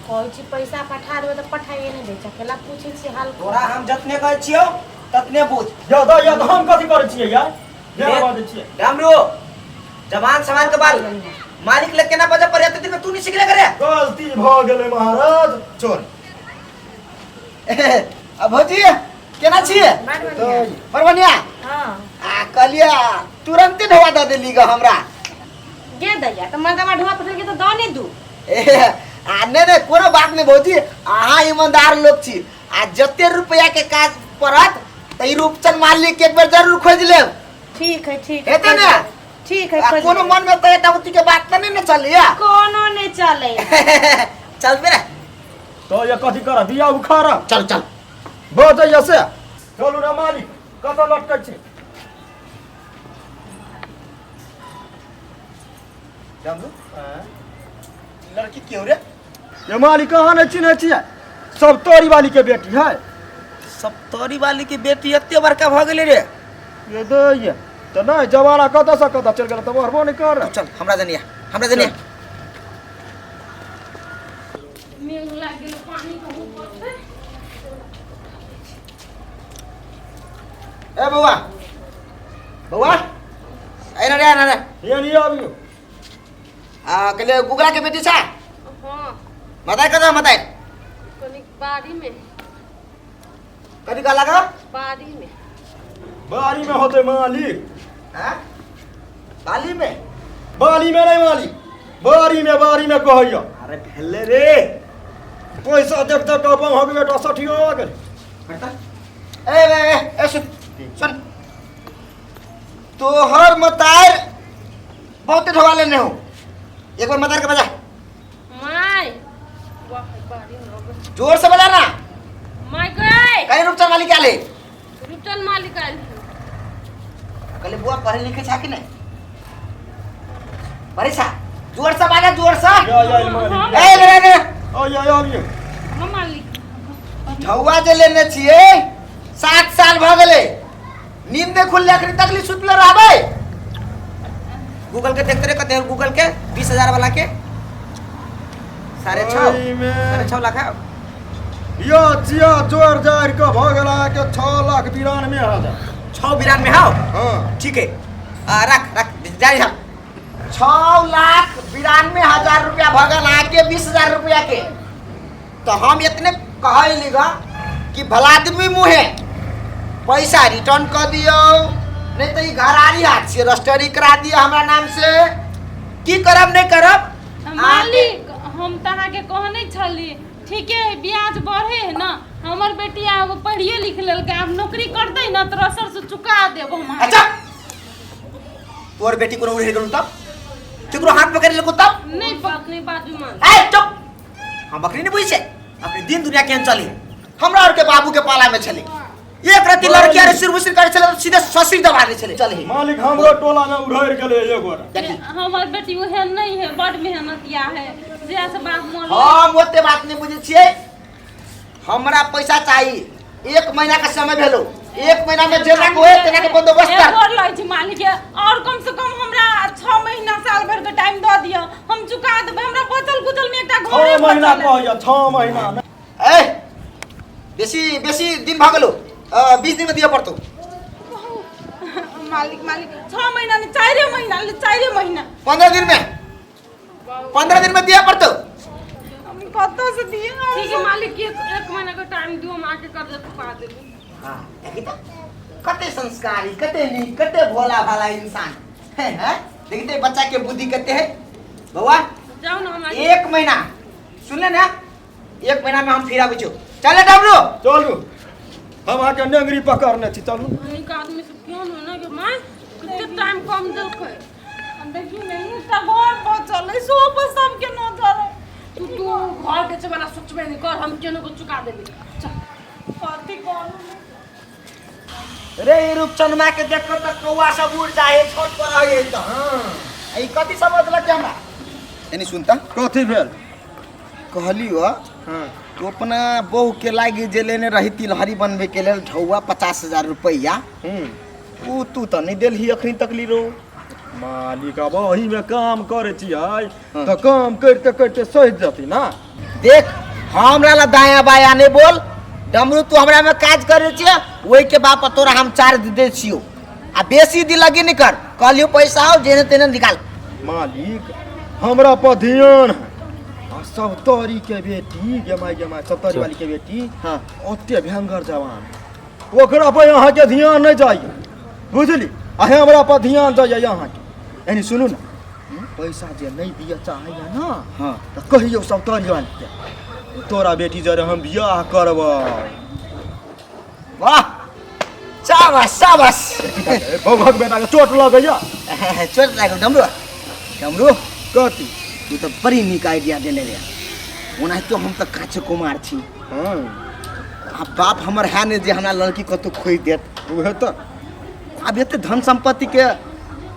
कोई चीज पैसा पठा देबे त पठाइए नहीं दे चकेला पूछे छी हाल तोरा हम जतने कहै छियौ ततने बुझ। या तो हम कथी करै छियै यार ये बात छियै डामरू जवान समान के बाल मालिक लग केना बजे पर दिन में तू नहीं सिखले करे। गलती भ गेलै महाराज चोर अब भौजी केना छिए परवनिया। हां आ कलिया तुरंत ढवा द देली ग हमरा गे दैया त मर्दवा ढवा पठल के त दने दू आ ने कोनो बात नहीं भौजी अहाँ ईमानदार लोग छी आ जते रुपया के काज परत त ई रूपचंद मालिक के एक बार जरूर खोज लेब। ठीक है हेते ना ठीक है कोनो मन में त एटा बुती के बात त नहीं न चलिया कोनो नहीं चले चल बेरा तो ये कथी कर बिया उखाड़ा चल चल बजैया से चलू रे मालिक कत लटकै छै जानू लड़की क्यों रे ये मालिक कहाँ नहीं चिन्है छियै सब तोरी वाली के बेटी है। सब तोरी वाली की बेटी एते बड़का भ गेलै रे। ये दैया तो नहीं जवाना कत से कत चल गेल त बहरबो नहीं कर चल हमरा जनिया मेघ लाग गेल पानी के ऊपर से ए बउआ बउआ आइना रे ये नहीं आबियो आ कले गुगला के बेटी छा हां बताए कदा बताए कनी बाड़ी में कदी का लगा बाड़ी में बारी में होते मालिक हां बाली में नहीं मालिक बारी में कहैया अरे भेले रे पैसा देखते टपम हो गेल बेटा 60 हो गेल हटा ए सुन तोहर मतार बहुत ढवा लेने हो एक बार मतार के बजा माय वाह बाड़ी में हो गए जोर से बजा ना माय गए कहीं रूपचंद मालिक आले रुपचन मालिक आइल कले बुआ पढ़े लिखे छा कि नहीं परीक्षा जोर से बाजा जोर से या मालिक ए रे ओ या आबियो हम मालिक ढौआ जे लेने छिए 7 साल भ गेले नींद में खुल अखरी तकली सुतले रहबे गूगल के देखते रे कते गूगल के 20000 वाला के 6.5 लाख है या चिया जोर जार के भ गेला के 6,92,000 692 हां हां ठीक है रख जारी हम 6,92,000 रुपया भ गेल आके 20,000 रुपया के तो हम इतने कहलिगा कि भला आदमी मुहे पैसा रिटर्न कर दियो नहीं तो घर आरी हाथ से रजिस्ट्री करा दियो हमरा नाम से की करब नहीं करब मालिक हम तहा के कहने छली ठीक है ब्याज बढ़े है ना हमर बेटी अब पढ़िए लिख लेल के अब नौकरी करते ना तो रसर से चुका देब हम अच्छा तोर बेटी को उड़े गेलु तब केकरो हाथ पकड़ लेको तब नहीं बाजू मान ए चुप हम बकरी नहीं बुझे अपने दिन दुनिया केहन चली हमरा और के बाबू के पाला में चली एक रति लड़की अरे सिर करे चले तो सीधे ससुर दबा दे चले चले मालिक हमरो टोला में उड़ैर गेले एगो हमर बेटी ओहन नहीं है बड़ मेहनतिया है जैसे बाप मोर हम ओते बात नहीं बुझे छिए हमरा पैसा चाहिए 1 महीना का समय भेलो 1 महीना में जेना को होए तेना के बंदोबस्त कर और लै छी मालिक और कम से कम हमरा 6 महीना साल भर के टाइम द दियो हम चुका देब हमरा बचल कुचल में एकटा घर 6 महीना कहया 6 महीना में ए बेसी दिन भ गेलो 20 दिन में दिया पड़तो मालिक 6 महीना नहीं 4 महीना 15 दिन में दिया पड़तो हम कतो से दिए ठीक है मालिक के 1 महीना का टाइम दियो हम आके कर्जा चुका देबे हां देखि त कते संस्कारी कते नी कते भोला भाला इंसान है देखते बच्चा के बुद्धि कते है बउआ जाओ ना हम 1 महीना सुन ले ना 1 महीना में हम फिर आबै छो चले डबरू चलू हम आके नेंगरी पकड़ने छी चलू एक आदमी से क्यों ना कि मां कितने टाइम कम देलकै हम देखी नहीं त घर पर चले सो पर सब के न धरे तू घर के चबला सोचबे नहीं कर हम केनो को चुका देबे चल पार्टी कौन रे रूपचंद मां के देखो त कौवा सब उड़ जाए छोट पर आए त हां ई कथि समझलक हमरा एनी सुनता कथी भेल कहली हो हां तो अपना बहू के लागी जे लेने रही तिलहरी बनबे के लेल ढौआ 50,000 रुपया ऊ तू तो नहीं देलही अखनी तकली रो मालिक अब वही में काम करे छियै तो काम करते करते सह जती ना देख हमरा ला दाया बाया नहीं बोल। डमरू तू हमरा में काज करे छिए वही के बाप तोरा हम चार्ज दे छियो। आ बेसी दी लगी नहीं कर कहलियो पैसा आओ जेने तेने निकाल। मालिक हमरा पर ध्यान है। आ सप्तरी के बेटी गमाई सप्तरी वाली के बेटी हाँ ओते भयंकर जवान ओकरा पर यहाँ के ध्यान नहीं जाइए बुझली। आ हमरा पर ध्यान जाइए यहाँ के। यानी सुनू ना पैसा जे नहीं दिया चाहिए ना हाँ तो कहियो सप्तरी वाली के तोरा बेटी जरे हम बियाह करबो। वाह शाबाश शाबाश। भगत बेटा के चोट लगैया चोट लागल डमरू डमरू कथी तू तो बड़ी निक आइडिया देले रे। ओना तो हम तो काचे कुमार छी। हाँ आ बाप हमर है ने जे हमरा लड़की कतो खोई देत। उहे तो अब एते धन संपत्ति के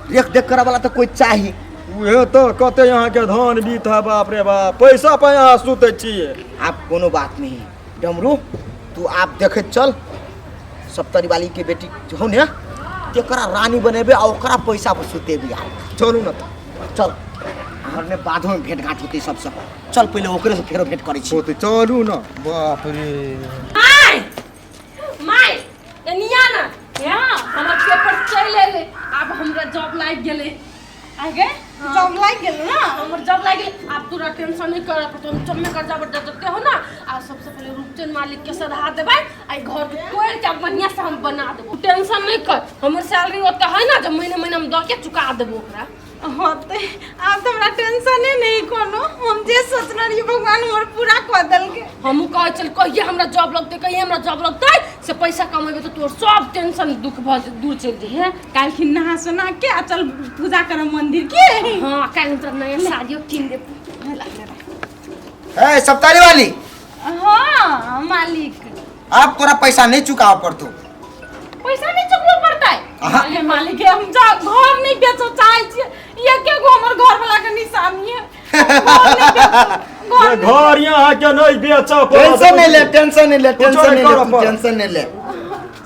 रेख देख करे वाला तो कोई चाहिए। उहे तो कते यहाँ के धन बीत है बाप रे बाप पैसा पे यहाँ सुते छिए। आप कोनो बात नहीं डमरू तू आप देखे चल सप्तरी वाली के बेटी जो हो ने तेकरा रानी बनेबे आ ओकरा पैसा पर सुतेबे। चलू ना तो चल हमर ने बादो में भेंट घाट होते सबसे। चल पहले ओकरे से फेरो भेंट करै छी। होते चलू ना बाप रे। माय माय एनिया ना हां हमर पेपर चल एले अब हमरा जॉब लाग गेले। आगे जॉब लाग गेल ना हमर जॉब लाग गेल। अब तोरा टेंशन नहीं कर तुम चल में कर्जा बड़ देते हो ना। आ सबसे पहले रूपचंद मालिक के सलाह देबै आई घर के कोई के बढ़िया से हम बना देबो। टेंशन नहीं कर हमर सैलरी ओते है ना जब महीने महीने हम द के चुका देबो ओकरा। होते अब तो हमरा टेंशन नहीं कोनो। हम जे सोचना रही भगवान मोर पूरा कर देल के। हम कह चल कहिए हमरा जॉब लगते कहिए हमरा जॉब लगते से पैसा कमेबे तो तोर सब टेंशन दुख भ दूर चल जे। काल खिन नहा सोना के आ चल पूजा कर मंदिर के। हां काल तो नया साड़ियो किन दे। ए सप्तरी वाली हां मालिक अब तोरा पैसा नहीं चुकाव पड़तो। पैसा नहीं चुकलो पड़ता है। अहाँ। अरे मालिक हम जा घर नहीं बेचो चाहे छी। ये के गो हमर घर वाला के निशानी है। ये घर यहाँ के नहीं बेचो। टेंशन नहीं ले टेंशन नहीं ले टेंशन नहीं ले करऽ तू पड़। टेंशन नहीं ले।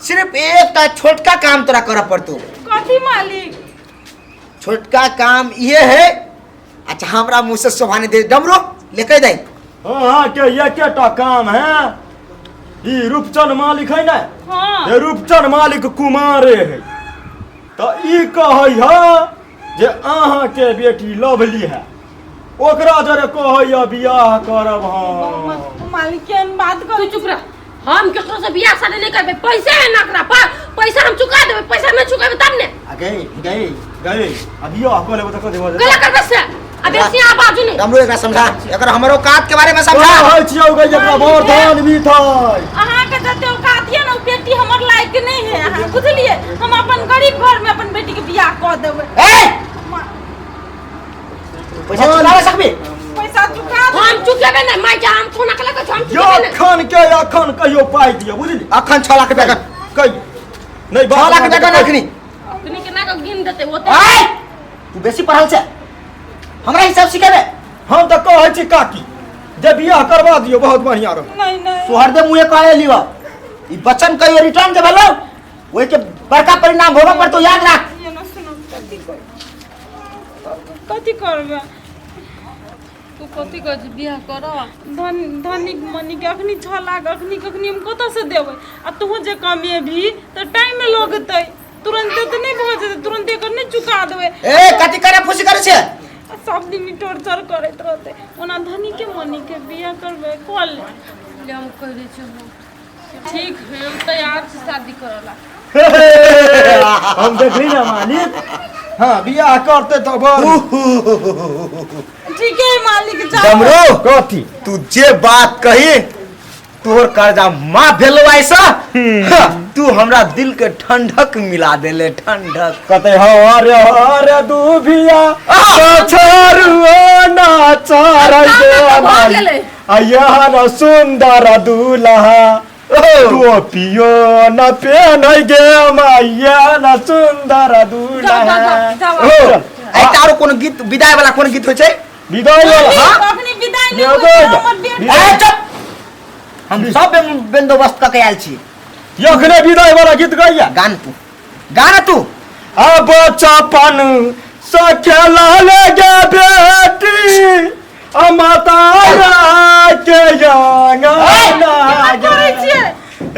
सिर्फ एक छोटका काम तोरा करे पड़तो। कथी मालिक छोटका काम ये है। अच्छा हमरा मुंह से शोभाने दे डमरू लेके दे। हाँ के ये केटा काम है। ई रूपचंद मालिक है ना हां ये रूपचंद मालिक कुमारे है। तो ई कहै है जे अहाँ के बेटी लवली है ओकरा जरे कहै बियाह करब हम। मालिक के बात तू कर। चुप रह। हम केकरो से बियाह शादी नहीं करबे। पैसे है नकरा पर पैसा हम चुका देबे। पैसा नहीं चुकाबे तब ने गए अब बियाह कर लेबो त कथि भ गला करबे से अब ऐसे आ बाजू नहीं। डमरू एकरा समझा अगर हमरो औकात के बारे में समझा। कहै छियौ गई एकरा बर धन भी था। अहाँ के जते औकात है ना बेटी हमर लायक नहीं है। अहाँ बुझलिए हम अपन गरीब घर में अपन बेटी के बियाह कर देबै। ए पैसा चुकावे सकबी। पैसा चुका दे। हम चुकेबे नहीं माय हम कोना कला के हम यो चुकेबे नहीं। अखन के अखन कहियो पाई दियो बुझली। अखन 6 लाख रुपया कहियो नहीं 6 लाख रुपया का नखनी। अपने के ना का गिन देते होते। ए तू बेसी पढ़ल छे हमरा हिसाब सिखाबे। हम तो कहै छी काकी जे बियाह करवा दियो बहुत बढ़िया रहो। नहीं नहीं तोहर दे मुंहे कहे लियो ई बचन कहियो रिटर्न दे भेलो ओइ के बड़का परिणाम भोगो पर तो याद रख। ये ना सुनो कथी करबे। तू कथि कर बियाह कर। धनिक मनिक अखनी 6 लाख अखनी कखनी हम कत से देबै। आ तू जे कमेबी तो टाइम में लगतै। तुरंत तो नहीं भऽ जेतै। तुरंत एकर नहीं चुका देबै। ए कथि करे फुसी करे छे। सब दिन टॉर्चर करैत रहतै। ओना धनिक मनिक के बियाह करबै कॉल ले हम कह दे छी ठीक है हम तैयार से शादी करला। हम देखली ना मालिक। हाँ बियाह करते तो बड़ ठीक है मालिक जाओ। डमरू कथी तू जे बात कही तोर कर्जा माफ भेलो ऐसा। तू हमरा दिल के ठंडक मिला देले ठंडक। कते हरे दुभिया छोरुओ ना चारै दे आया सुंदर दूल्हा तो पियो न पेनै गे मैया न सुंदर दूल्हा। आई तारो कोनो गीत विदाई वाला कोनो गीत होय छै। विदाई वाला अखनी विदाई नहीं विदाई होई वाला। हमर बेटी। ए चुप हम सब बंदोबस्त क के आयल छी। यखने विदाई वाला गीत गैया गाना तू अब बचपन सखेला ले गे बेटी माता जाना करे छिए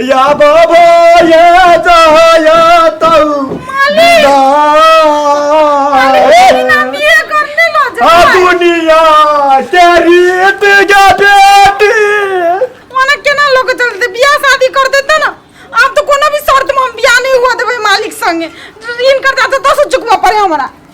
या बाबा ये जाया तू नाम ये करने लो जा दुनिया तेरी तेरा बेटी ओना केना लोग चलते बियाह शादी कर देता ना अब तो कोनो भी शर्त में हम बियाह नहीं हुआ देबे मालिक संगे इनकर जाता 10 चुकवा पड़े हमरा